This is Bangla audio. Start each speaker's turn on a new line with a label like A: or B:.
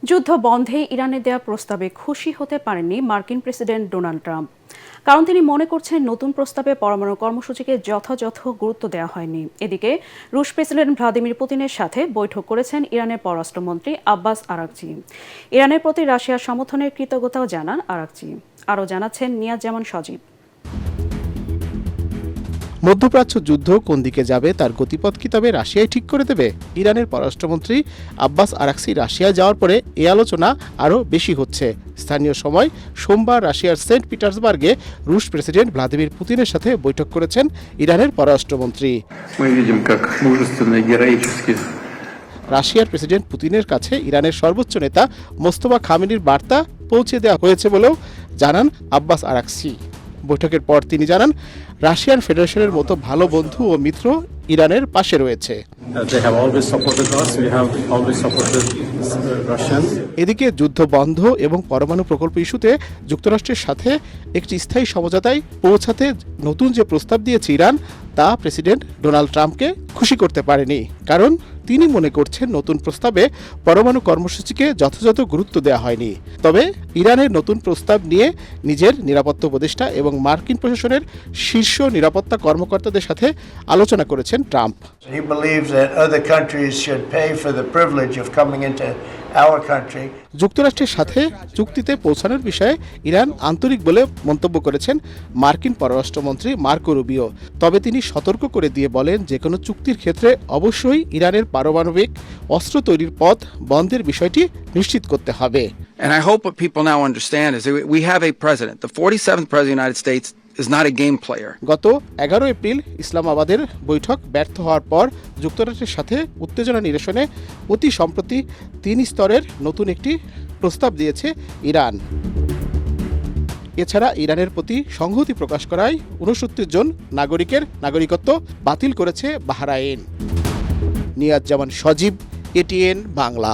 A: যুদ্ধ বন্ধে ইরানের দেয়া প্রস্তাবে খুশি হতে পারেননি মার্কিন প্রেসিডেন্ট ডোনাল্ড ট্রাম্প। কারণ তিনি মনে করছেন নতুন প্রস্তাবে পরমাণু কর্মসূচিকে যথাযথ গুরুত্ব দেওয়া হয়নি। এদিকে রুশ প্রেসিডেন্ট ভ্লাদিমির পুতিনের সাথে বৈঠক করেছেন ইরানের পররাষ্ট্রমন্ত্রী আব্বাস আরাকচি। ইরানের প্রতি রাশিয়ার সমর্থনের কৃতজ্ঞতাও জানান আরাকচি। আরও জানাচ্ছেন নিয়াজ জামান সজীব।
B: মধ্যপ্রাচ্য যুদ্ধ কোন দিকে যাবে তার গতিপথ কি তবে রাশিয়াই ঠিক করে দেবে? ইরানের পররাষ্ট্রমন্ত্রী আব্বাস আরাকচি রাশিয়া যাওয়ার পরে এই আলোচনা আরও বেশি হচ্ছে। স্থানীয় সময় সোমবার রাশিয়ার সেন্ট পিটার্সবার্গে রুশ প্রেসিডেন্ট ভ্লাদিমির পুতিনের সাথে বৈঠক করেছেন ইরানের পররাষ্ট্রমন্ত্রী। রাশিয়ার প্রেসিডেন্ট পুতিনের কাছে ইরানের সর্বোচ্চ নেতা মোস্তফা খামেনির বার্তা পৌঁছে দেওয়া হয়েছে বলেও জানান আব্বাস আরাকচি। বৈঠকের পর তিনি জানান, রাশিয়ান ফেডারেশনের মতো ভালো বন্ধু ও মিত্র ইরানের পাশে রয়েছে। এদিকে যুদ্ধ বন্ধ এবং পরমাণু প্রকল্প ইস্যুতে যুক্তরাষ্ট্রের সাথে একটি স্থায়ী সমঝোতায় পৌঁছাতে নতুন যে প্রস্তাব দিয়েছে ইরান, তা প্রেসিডেন্ট ডোনাল্ড ট্রাম্পকে খুশি করতে পারেনি। কারণ তিনি মনে করছেন নতুন প্রস্তাবে পরমাণু কর্মসূচিকে যথাযথ গুরুত্ব দেওয়া হয়নি। তবে ইরানের নতুন প্রস্তাব নিয়ে নিজের নিরাপত্তা উপদেষ্টা এবং মার্কিন প্রশাসনের শীর্ষ নিরাপত্তা কর্মকর্তাদের সাথে আলোচনা করেছেন ট্রাম্প। যুক্তরাষ্ট্রের সাথে চুক্তিতে পৌঁছানোর বিষয়ে ইরান আন্তরিক বলে মন্তব্য করেছেন মার্কিন পররাষ্ট্রমন্ত্রী মার্কো রুবিও। তবে তিনি সতর্ক করে দিয়ে বলেন, যে কোনো চুক্তির ক্ষেত্রে অবশ্যই ইরানের পারমাণবিক অস্ত্র তৈরির পথ বন্ধের বিষয়টি নিশ্চিত করতে হবে।
C: And I hope what people now understand is that we have a president, the 47th president of the United States is not a game player.
B: গত 11 এপ্রিল ইসলামাবাদের বৈঠক ব্যর্থ হওয়ার পর যুক্তরাষ্ট্রের সাথে উত্তেজনা নিরসনে অতি সম্প্রতি 3 স্তরের নতুন একটি প্রস্তাব দিয়েছে ইরান। এছাড়া ইরানের প্রতি সংহতি প্রকাশ করায় 69 জন নাগরিকের নাগরিকত্ব বাতিল করেছে বাহরাইন। নিয়াজ জামান সজীব, এটিএন বাংলা।